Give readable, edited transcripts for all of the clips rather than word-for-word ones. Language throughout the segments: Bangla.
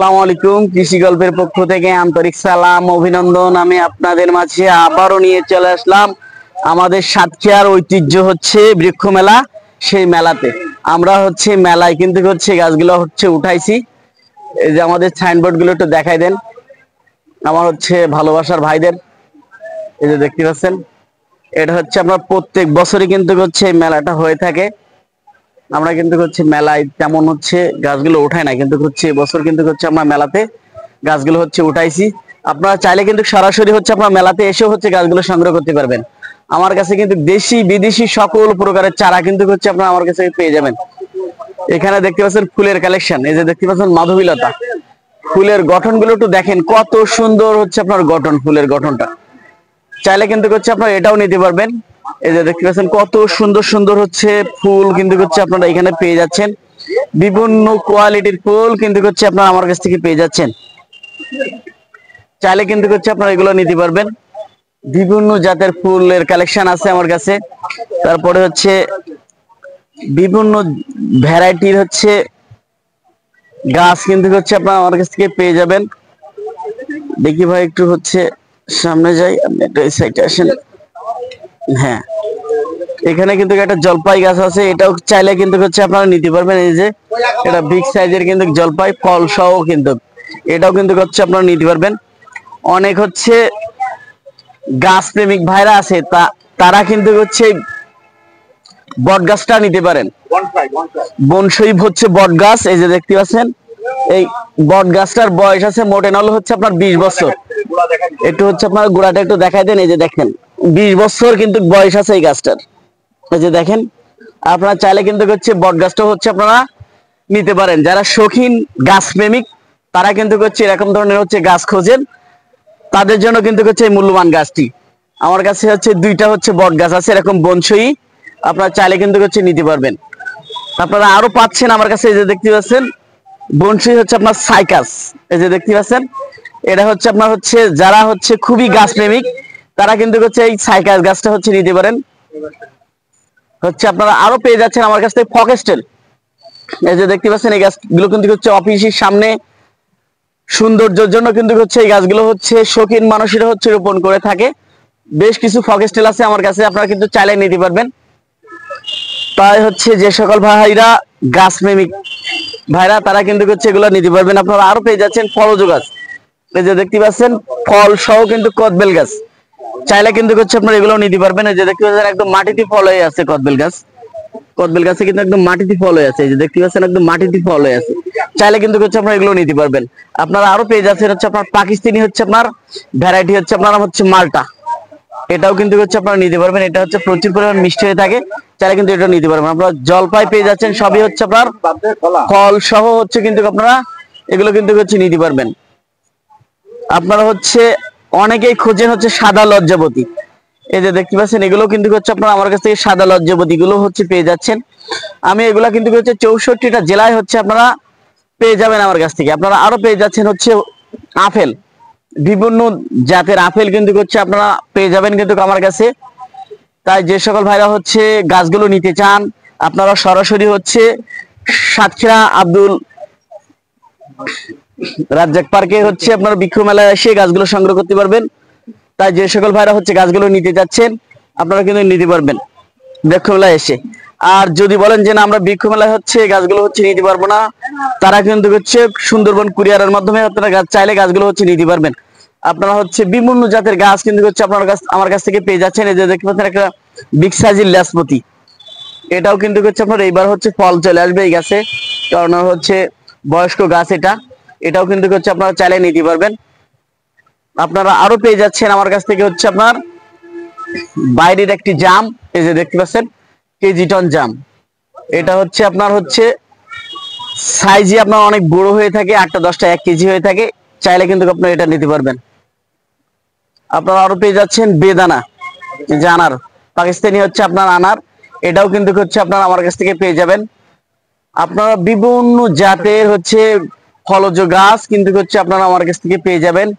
আসসালামু আলাইকুম। কৃষি গল্পের পক্ষ থেকে আন্তরিক সালাম অভিনন্দন। আমি আপনাদের মাঝে আবারও নিয়ে চলে আসলাম আমাদের সাতক্ষীরার ঐতিহ্য হচ্ছে বৃক্ষ মেলা। সেই মেলাতে আমরা হচ্ছে মেলায় কিন্তু হচ্ছে গাছগুলো হচ্ছে উঠাইছি। এই যে আমাদের সাইনবোর্ড গুলো একটু দেখাই দেন আমার হচ্ছে ভালোবাসার ভাইদের। এই যে দেখতে পাচ্ছেন, এটা হচ্ছে আপনার প্রত্যেক বছরই কিন্তু হচ্ছে এই মেলাটা হয়ে থাকে। আমরা কিন্তু হচ্ছে মেলায় তেমন হচ্ছে গাছগুলো উঠাই না, কিন্তু হচ্ছে এবছর কিন্তু হচ্ছে আমরা মেলাতে গাছগুলো হচ্ছে উঠাইছি। আপনারা চাইলে কিন্তু সরাসরি হচ্ছে আপনার মেলাতে এসেও হচ্ছে গাছগুলো সংগ্রহ করতে পারবেন। আমার কাছে কিন্তু দেশি বিদেশি সকল প্রকারের চারা কিন্তু হচ্ছে আপনারা আমার কাছে পেয়ে যাবেন। এখানে দেখতে পাচ্ছেন ফুলের কালেকশন। এই যে দেখতে পাচ্ছেন মাধবীলতা, ফুলের গঠনগুলো একটু দেখেন কত সুন্দর হচ্ছে আপনার গঠন, ফুলের গঠনটা। চাইলে কিন্তু হচ্ছে আপনারা এটাও নিতে পারবেন। এই যে দেখতে পাচ্ছেন কত সুন্দর সুন্দর হচ্ছে ফুল কিন্তু হচ্ছে আপনারা এখানে পেয়ে যাচ্ছেন। বিভিন্ন কোয়ালিটির ফুল কিন্তু হচ্ছে আপনারা আমার কাছ থেকে পেয়ে যাচ্ছেন। চাইলে কিন্তু হচ্ছে আপনারা এগুলো নিতে পারবেন। বিভিন্ন জাতের ফুলের কালেকশন আছে আমার কাছে। তারপরে হচ্ছে বিভিন্ন ভ্যারাইটির হচ্ছে গাছ কিন্তু হচ্ছে আপনারা আমার কাছ থেকে পেয়ে যাবেন। দেখি ভাই একটু হচ্ছে সামনে যাই, আপনি একটু এই সাইডে আসেন। হ্যাঁ, এখানে কিন্তু একটা জলপাই গাছ আছে, এটাও চাইলে কিন্তু হচ্ছে আপনারা নিতে পারবেন। এই যে এটা বিগ সাইজের কিন্তু জলপাই, ফল সহ কিন্তু এটাও কিন্তু হচ্ছে আপনারা নিতে পারবেন। অনেক হচ্ছে গাছ প্রেমিক ভাইরা আছে, তারা কিন্তু হচ্ছে বট গাছটা নিতে পারেন। বনসাই হচ্ছে বট গাছ। এই যে দেখতে পাচ্ছেন, এই বট গাছটার বয়স আছে মোটেনল হচ্ছে আপনার 20 বছর। একটু হচ্ছে আপনার গোড়াটা একটু দেখাই দেন। এই যে দেখেন 20 বছর কিন্তু বয়স আছে এই গাছটার। এই যে দেখেন, আপনারা চাইলে কিন্তু হচ্ছে বট গাছটা হচ্ছে আপনারা নিতে পারেন। যারা শৌখিন গাছ প্রেমিক তারা কিন্তু হচ্ছে এরকম ধরনের হচ্ছে গাছ খোঁজেন, তাদের জন্য কিন্তু হচ্ছে এই মূল্যবান গাছটি। আমার কাছে হচ্ছে দুইটা হচ্ছে বট গাছ আছে এরকম বনসই, আপনারা চাইলে কিন্তু হচ্ছে নিতে পারবেন। আপনারা আরো পাচ্ছেন আমার কাছে। এই যে দেখতে পাচ্ছেন বনসই হচ্ছে আপনার সাইকাস। এই যে দেখতে পাচ্ছেন, এটা হচ্ছে আপনার হচ্ছে যারা হচ্ছে খুবই গাছ প্রেমিক তারা কিন্তু হচ্ছে এই সাইকাস গাছটা হচ্ছে নিতে পারেন। হচ্ছে আপনারা আরো পেয়ে যাচ্ছেন আমার কাছ থেকে ফক্সটেল। এই যে দেখতে পাচ্ছেন, এই গাছগুলো কিন্তু হচ্ছে অফিসের সামনে সৌন্দর্যের জন্য কিন্তু হচ্ছে এই গাছগুলো হচ্ছে শৌখিন মানুষেরা হচ্ছে রোপণ করে থাকে। বেশ কিছু ফক্সটেল আছে আমার কাছে, আপনারা কিন্তু চাইলে নিতে পারবেন। তাই হচ্ছে যে সকল ভাইরা গাছ প্রেমিক ভাইরা তারা কিন্তু হচ্ছে এগুলো নিতে পারবেন। আপনারা আরো পেয়ে যাচ্ছেন ফলজ গাছ। এই যে দেখতে পাচ্ছেন ফল সহ কিন্তু কদবেল গাছ, চাইলে কিন্তু হচ্ছে আপনারা এগুলো নিতে পারবেন। এই যে দেখতে পাচ্ছেন একদম মাটিতে ফল হয়ে আছে কদবেল গাছ। কদবেল গাছে কিন্তু একদম মাটিতে ফল হয়ে আছে। এই যে দেখতে পাচ্ছেন একদম মাটিতে ফল হয়ে আছে, চাইলে কিন্তু হচ্ছে আপনারা এগুলো নিতে পারবেন। আপনারা আরো পেয়ে যাচ্ছেন হচ্ছে আপনার পাকিস্তানি হচ্ছে আপনার ভ্যারাইটি হচ্ছে আপনার হচ্ছে মালটা, এটাও কিন্তু হচ্ছে আপনারা নিতে পারবেন। এটা হচ্ছে প্রচুর পরিমাণ মিষ্টি হয়ে থাকে, চাইলে কিন্তু এটা নিতে পারবেন। আপনারা জলপাই পেয়ে যাচ্ছেন, সবই হচ্ছে আপনার ফল সহ হচ্ছে কিন্তু আপনারা এগুলো কিন্তু হচ্ছে নিতে পারবেন। আপনারা হচ্ছে অনেকেই খোঁজেন হচ্ছে সাদা লজ্জাবতী। এই যে দেখতে পাচ্ছেন এগুলো কিন্তু হচ্ছে আপনারা আমার কাছ থেকে সাদা লজ্জাবতী গুলো হচ্ছে পেয়ে যাচ্ছেন। আমি এগুলা কিন্তু হচ্ছে 64টা জেলায় হচ্ছে আপনারা পেয়ে যাবেন আমার কাছ থেকে। আপনারা আরো পেয়ে যাচ্ছেন হচ্ছে আপেল, বিভিন্ন জাতের আপেল কিন্তু হচ্ছে আপনারা পেয়ে যাবেন কিন্তু আমার কাছে। তাই যে সকল ভাইরা হচ্ছে গাছগুলো নিতে চান আপনারা সরাসরি হচ্ছে সাতক্ষীরা আব্দুল রাজ্জাক পার্কে হচ্ছে আপনার বৃক্ষ মেলায় এসে গাছগুলো সংগ্রহ করতে পারবেন। তাই যে সকল ভাইরা হচ্ছে গাছগুলো নিতে যাচ্ছেন আপনারা কিন্তু নিতে পারবেন বৃক্ষ মেলায় এসে। আর যদি বলেন যে না আমরা বৃক্ষ মেলায় হচ্ছে গাছগুলো হচ্ছে নিতে পারবো না, তারা কিন্তু হচ্ছে সুন্দরবন কুরিয়ারের মাধ্যমে আপনারা গাছ চাইলে গাছগুলো হচ্ছে নিতে পারবেন। আপনারা হচ্ছে বিভিন্ন জাতের গাছ কিন্তু হচ্ছে আপনার কাছ আমার কাছ থেকে পেয়ে যাচ্ছেন। এই যে দেখতে পাচ্ছেন একটা বিগ সাইজের লেসপতি, এটাও কিন্তু হচ্ছে আপনার এইবার হচ্ছে ফল চলে আসবে এই গাছে, কারণ হচ্ছে বয়স্ক গাছ এটাও কিন্তু হচ্ছে আপনারা চাইলে নিতে পারবেন। আপনারা আরো পেয়ে যাচ্ছেন আমার কাছ থেকে হচ্ছে আপনার বাইরের একটি জাম। এই যে দেখতে পাচ্ছেন কেজি টন জাম, এটা হচ্ছে আপনার হচ্ছে সাইজে আপনার অনেক বড় হয়ে থাকে, 8টা 10টা 1 কেজি হয়ে থাকে, চাইলে কিন্তু আপনারা এটা নিতে পারবেন। আপনারা আরো পেয়ে যাচ্ছেন বেদানা, যে আনার পাকিস্তানি হচ্ছে আপনার আনার, এটাও কিন্তু হচ্ছে আপনারা আমার কাছ থেকে পেয়ে যাবেন। আপনারা বিভিন্ন জাতের হচ্ছে ফলজ গাছ কিন্তু হচ্ছে আপনারা আমার কাছ থেকে পেয়ে যাবেন।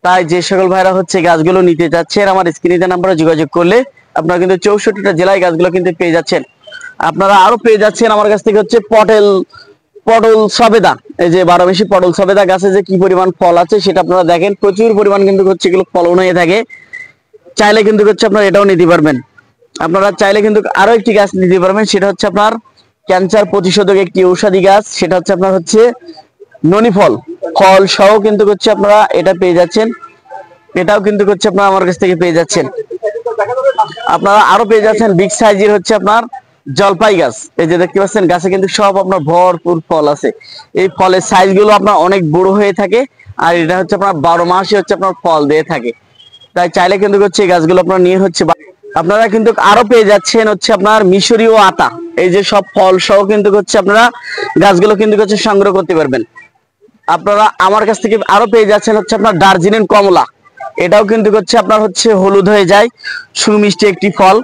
তাই যে সকল ভাইরা হচ্ছে গাছগুলো নিতে যাচ্ছেন আমার স্ক্রিনে নাম্বারে যোগাযোগ করলে আপনারা কিন্তু 64টা জেলায় গাছগুলো কিন্তু পেয়ে যাচ্ছেন। আপনারা আরো পেয়ে যাচ্ছেন আমার কাছ থেকে হচ্ছে পটেল পটল সবেদা, এই যে 12 মাসি পটল সবেদা গাছে যে কি পরিমাণ ফল আছে সেটা আপনারা দেখেন, প্রচুর পরিমাণ কিন্তু হচ্ছে এগুলো ফলন হয়ে থাকে। চাইলে কিন্তু হচ্ছে আপনারা এটাও নিতে পারবেন। আপনারা চাইলে কিন্তু আরো একটি গাছ নিতে পারবেন, সেটা হচ্ছে আপনার ক্যান্সার প্রতিষেধক একটি ঔষধি গাছ, সেটা হচ্ছে আপনার হচ্ছে ননি ফল, ফল সহ কিন্তু হচ্ছে আপনারা এটা পেয়ে যাচ্ছেন। এটাও কিন্তু হচ্ছে আপনারা আমার কাছ থেকে পেয়ে যাচ্ছেন। আপনারা আরো পেয়ে যাচ্ছেন বিগ সাইজের হচ্ছে আপনার জলপাই গাছ। এই যে দেখতে পাচ্ছেন গাছে কিন্তু সব আপনার ভরপুর ফল আছে। এই ফলের সাইজ গুলো আপনার অনেক বড় হয়ে থাকে, আর এটা হচ্ছে আপনার 12 মাসই হচ্ছে আপনার ফল দিয়ে থাকে। তাই চাইলে কিন্তু হচ্ছে এই গাছগুলো আপনার নিয়ে হচ্ছে আপনারা কিন্তু আরো পেয়ে যাচ্ছেন হচ্ছে আপনার মিশরীয় আতা। এই যে সব ফল সহ কিন্তু হচ্ছে আপনারা গাছগুলো কিন্তু হচ্ছে সংগ্রহ করতে পারবেন। আপনারা আমার কাছ থেকে আরো পেয়ে যাচ্ছেন হচ্ছে আপনার দার্জিলিং কমলা। এটাও কিন্তু হচ্ছে আপনার হচ্ছে হলুদ হয়ে যায়, সুমিষ্টি একটি ফল।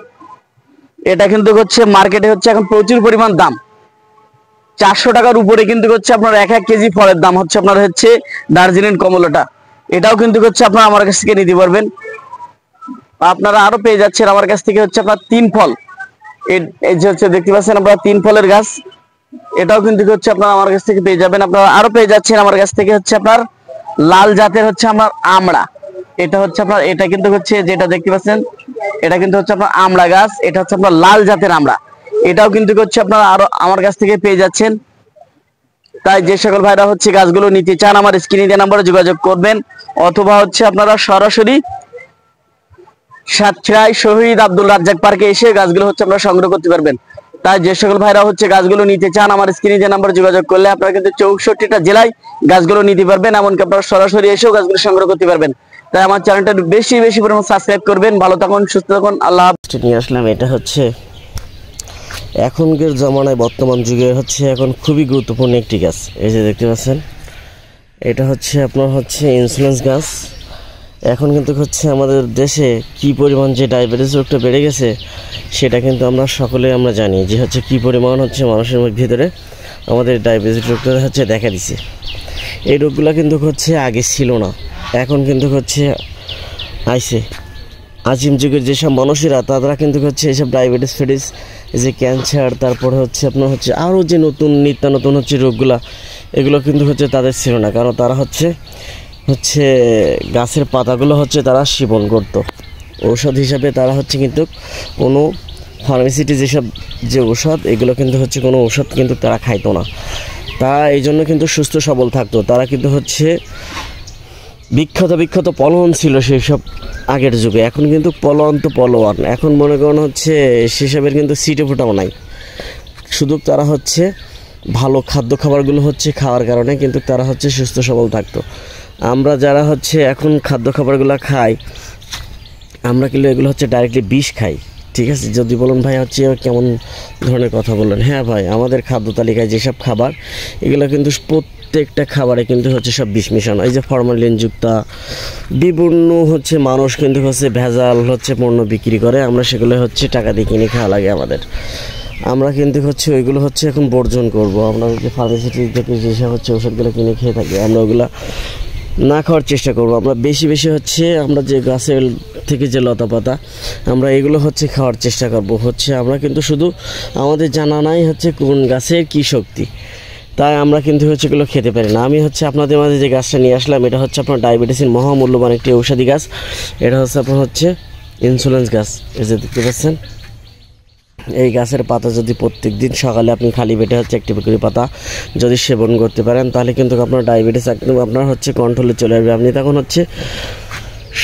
এটা কিন্তু হচ্ছে মার্কেটে হচ্ছে এখন প্রচুর পরিমাণ দাম, 400 টাকার উপরে কিন্তু হচ্ছে আপনার 1 কেজি ফলের দাম হচ্ছে আপনার হচ্ছে দার্জিলিং কমলাটা। এটাও কিন্তু হচ্ছে আপনারা আমার কাছ থেকে নিতে পারবেন। আপনারা আরো পেয়ে যাচ্ছেন আমার কাছ থেকে হচ্ছে আপনার 3 ফল। এই যে হচ্ছে দেখতে পাচ্ছেন আপনারা 3 ফলের গাছ, এটাও কিন্তু হচ্ছে আপনারা আমার কাছ থেকে পেয়ে যাবেন। আপনারা আরো পেয়ে যাচ্ছেন আমার কাছ থেকে হচ্ছে আপনার লাল জাতের হচ্ছে আমার আমড়া। এটা হচ্ছে আপনার, এটা কিন্তু হচ্ছে যেটা দেখতে পাচ্ছেন এটা কিন্তু হচ্ছে আপনার আমড়া গাছ। এটা হচ্ছে আপনার লাল জাতের আমড়া। এটাও কিন্তু হচ্ছে আপনারা আরো আমার কাছ থেকে পেয়ে যাচ্ছেন। তাই যে সকল ভাইরা হচ্ছে গাছগুলো নিতে চান আমার স্ক্রিনে দেওয়া নম্বরে যোগাযোগ করবেন, অথবা হচ্ছে আপনারা সরাসরি সাতক্ষীরায় শহীদ আব্দুল রাজ্জাক পার্কে এসে গাছগুলো হচ্ছে আপনারা সংগ্রহ করতে পারবেন। তাই যে সকল ভাইরা হচ্ছে গাছগুলো নিতে চান আমার স্ক্রিনে যে নাম্বারে যোগাযোগ করলে আপনারা কিন্তু 64টা জেলায় গাছগুলো নিতে পারবেন, এমনকি আপনারা সরাসরি এসেও গাছগুলো সংগ্রহ করতে পারবেন। তাই আমার চ্যানেলটা বেশি বেশি পরিমাণ সাবস্ক্রাইব করবেন। ভালো থাকুন, সুস্থ থাকুন, আল্লাহ হাফেজ। নিয়ে আসলাম, এটা হচ্ছে এখনকার জমানায় বর্তমান যুগে হচ্ছে এখন খুবই গুরুত্বপূর্ণ একটি গাছ। এই যে দেখতে পাচ্ছেন এটা হচ্ছে আপনার হচ্ছে ইনসুলেন্স গাছ। এখন কিন্তু হচ্ছে আমাদের দেশে কি পরিমাণ যে ডায়াবেটিস রোগটা বেড়ে গেছে সেটা কিন্তু আমরা সকলে আমরা জানি, যে হচ্ছে কি পরিমাণ হচ্ছে মানুষের ভিতরে আমাদের ডায়াবেটিস রোগটা হচ্ছে দেখা দিছে। এই রোগগুলো কিন্তু হচ্ছে আগে ছিল না, এখন কিন্তু হচ্ছে আইছে। আজিম যুগের যেসব মানুষেরা তারা কিন্তু হচ্ছে এইসব ডায়াবেটিস ফেটিস, যে ক্যান্সার, তারপরে হচ্ছে আপনার হচ্ছে আরও যে নতুন নিত্য নতুন হচ্ছে রোগগুলা, এগুলো কিন্তু হচ্ছে তাদের ছিল না। কারণ তারা হচ্ছে গাছের পাতাগুলো হচ্ছে তারা সেবন করত ঔষধ হিসাবে। তারা হচ্ছে কিন্তু কোনো ফার্মেসিতে যেসব যে ঔষধ, এগুলো কিন্তু হচ্ছে কোনো ঔষধ কিন্তু তারা খাইতো না। তারা এই জন্য কিন্তু সুস্থ সবল থাকতো। তারা কিন্তু হচ্ছে বিখ্যাত পলোয়ান ছিল সেই সব আগের যুগে। এখন কিন্তু পলোয়ান, এখন মনে করেন হচ্ছে সেসবের কিন্তু সিটে ফোটাও নাই। শুধু তারা হচ্ছে ভালো খাদ্য খাবারগুলো হচ্ছে খাওয়ার কারণে কিন্তু তারা হচ্ছে সুস্থ সবল থাকতো। আমরা যারা হচ্ছে এখন খাদ্য খাবারগুলো খাই, আমরা কিন্তু এগুলো হচ্ছে ডাইরেক্টলি বিষ খাই। ঠিক আছে, যদি বলুন ভাই হচ্ছে কেমন ধরনের কথা বললেন, হ্যাঁ ভাই, আমাদের খাদ্য তালিকায় যেসব খাবার, এগুলো কিন্তু প্রত্যেকটা খাবারে কিন্তু হচ্ছে সব বিষ মিশানো। এই যে ফরমালিনযুক্ত বিভিন্ন হচ্ছে মানুষ কিন্তু হচ্ছে ভেজাল হচ্ছে পণ্য বিক্রি করে, আমরা সেগুলো হচ্ছে টাকা দিয়ে কিনে খাওয়া লাগে আমাদের। আমরা কিন্তু হচ্ছে ওইগুলো হচ্ছে এখন বর্জন করব। আমরা যে ফার্মেসি থেকে যেসব হচ্ছে ওষুধগুলো কিনে খেয়ে থাকি, আমরা ওগুলো না খাওয়ার চেষ্টা করব। আমরা বেশি হচ্ছে আমরা যে গাছের থেকে যে লতা পাতা, আমরা এগুলো হচ্ছে খাওয়ার চেষ্টা করব। হচ্ছে আমরা কিন্তু শুধু আমাদের জানা নাই হচ্ছে কোন গাছের কী শক্তি, তাই আমরা কিন্তু হচ্ছে এগুলো খেতে পারি না। আমি হচ্ছে আপনাদের মাঝে যে গাছটা নিয়ে আসলাম, এটা হচ্ছে আপনার ডায়াবেটিসের মহামূল্যবান একটি ঔষধি গাছ। এটা হচ্ছে আপনার হচ্ছে ইনসুলেন্স গাছ। এই যে দেখতে পাচ্ছেন, এই গাছের পাতা যদি প্রত্যেক দিন সকালে আপনি খালি পেটে হচ্ছে একটি করে পাতা যদি সেবন করতে পারেন, তাহলে কিন্তু আপনার ডায়াবেটিস একদম আপনার হচ্ছে কন্ট্রোলে চলে আসবে। আপনি তখন হচ্ছে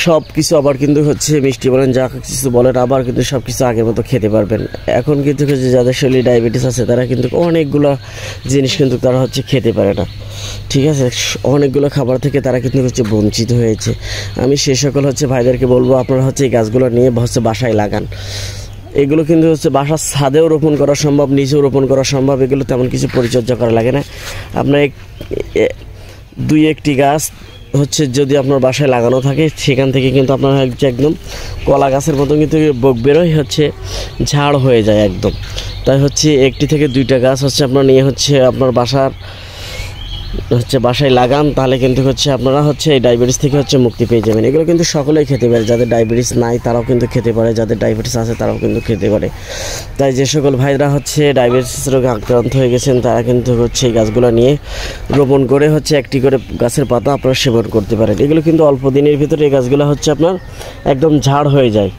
সব কিছু আবার কিন্তু হচ্ছে মিষ্টি বলেন, যা কিছু বলেন, আবার কিন্তু সব কিছু আগের মতো খেতে পারবেন। এখন কিন্তু যাদের শরীরে ডায়াবেটিস আছে তারা কিন্তু অনেকগুলো জিনিস কিন্তু তারা হচ্ছে খেতে পারে না। ঠিক আছে, অনেকগুলো খাবার থেকে তারা কিন্তু হচ্ছে বঞ্চিত হয়েছে। আমি সে সকল হচ্ছে ভাইদেরকে বলবো, আপনারা হচ্ছে এই গাছগুলো নিয়ে হচ্ছে বাসায় লাগান। এগুলো কিন্তু হচ্ছে বাসার ছাদেও রোপণ করা সম্ভব, নিচেও রোপণ করা সম্ভব। এগুলো তেমন কিছু পরিচর্যা করা লাগে না। আপনার 2-1টি গাছ হচ্ছে যদি আপনার বাসায় লাগানো থাকে, সেখান থেকে কিন্তু আপনার হচ্ছে একদম কলা গাছের মতো কিন্তু বেরোয় হচ্ছে ঝাড় হয়ে যায় একদম। তাই হচ্ছে 1টি থেকে 2টা গাছ হচ্ছে আপনার নিয়ে হচ্ছে আপনার বাসার হচ্ছে বাসায় লাগান, তাহলে কিন্তু হচ্ছে আপনারা হচ্ছে এই ডায়াবেটিস থেকে হচ্ছে মুক্তি পেয়ে যাবেন। এগুলো কিন্তু সকলেই খেতে পারে, যাদের ডায়াবেটিস নাই তারাও কিন্তু খেতে পারে, যাদের ডায়াবেটিস আছে তারাও কিন্তু খেতে পারে। তাই যে সকল ভাইরা হচ্ছে ডায়াবেটিস রোগে আক্রান্ত হয়ে গেছেন তারা কিন্তু হচ্ছে এই গাছগুলো নিয়ে রোপণ করে হচ্ছে একটি করে গাছের পাতা আপনারা সেবন করতে পারেন। এগুলো কিন্তু অল্প দিনের ভিতরে এই গাছগুলো হচ্ছে আপনার একদম ঝাড় হয়ে যায়।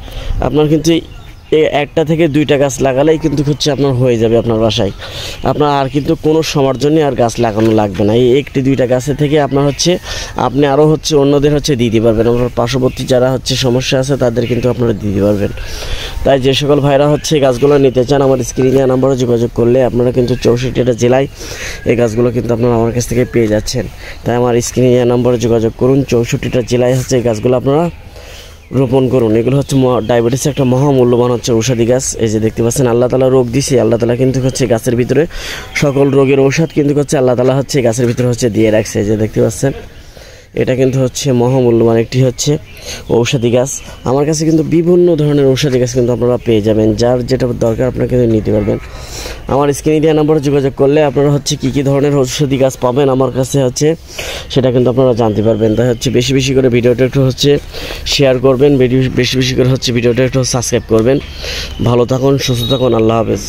আপনার কিন্তু একটা থেকে দুইটা গাছ লাগালেই কিন্তু হচ্ছে আপনার হয়ে যাবে আপনার বাসায়। আপনার আর কিন্তু কোনো সময়ের জন্য আর গাছ লাগানো লাগবে না। এই একটি দুইটা গাছের থেকে আপনার হচ্ছে আপনি আরও হচ্ছে অন্যদের হচ্ছে দিতে পারবেন। আপনার পার্শ্ববর্তী যারা হচ্ছে সমস্যা আছে তাদের কিন্তু আপনারা দিতে পারবেন। তাই যে সকল ভাইরা হচ্ছে গাছগুলো নিতে চান আমার স্ক্রিনে নাম্বারে যোগাযোগ করলে আপনারা কিন্তু 64টা জেলায় এই গাছগুলো কিন্তু আপনারা আমার কাছ থেকে পেয়ে যাচ্ছেন। তাই আমার স্ক্রিনে নাম্বারে যোগাযোগ করুন, 64টা জেলায় হচ্ছে এই গাছগুলো আপনারা রোপণ করুন। এগুলো হচ্ছে ডায়াবেটিসের একটা মহামূল্যবান হচ্ছে ঔষধি গাছ। এই যে দেখতে পাচ্ছেন আল্লাহ তাআলা রোগ দিছে, আল্লাহ তাআলা কিন্তু হচ্ছে গাছের ভিতরে সকল রোগের ঔষধ কিন্তু হচ্ছে আল্লাহ তাআলা হচ্ছে গাছের ভিতরে হচ্ছে দিয়ে রাখছে। এই যে দেখতে পাচ্ছেন এটা কিন্তু হচ্ছে মহামূল্যবান একটি হচ্ছে ঔষধি গাছ। আমার কাছে কিন্তু বিভিন্ন ধরনের ঔষধি গাছ কিন্তু আপনারা পেয়ে যাবেন, যার যেটা দরকার আপনারা কিন্তু নিতে পারবেন। আমার স্ক্রিনে দেওয়া নাম্বারে যোগাযোগ করলে আপনারা হচ্ছে কী ধরনের ঔষধি গাছ পাবেন আমার কাছে হচ্ছে সেটা কিন্তু আপনারা জানতে পারবেন। তাই হচ্ছে বেশি বেশি করে ভিডিওটা একটু হচ্ছে শেয়ার করবেন, বেশি বেশি করে হচ্ছে ভিডিওটা একটু সাবস্ক্রাইব করবেন। ভালো থাকুন, সুস্থ থাকুন, আল্লাহ হাফেজ।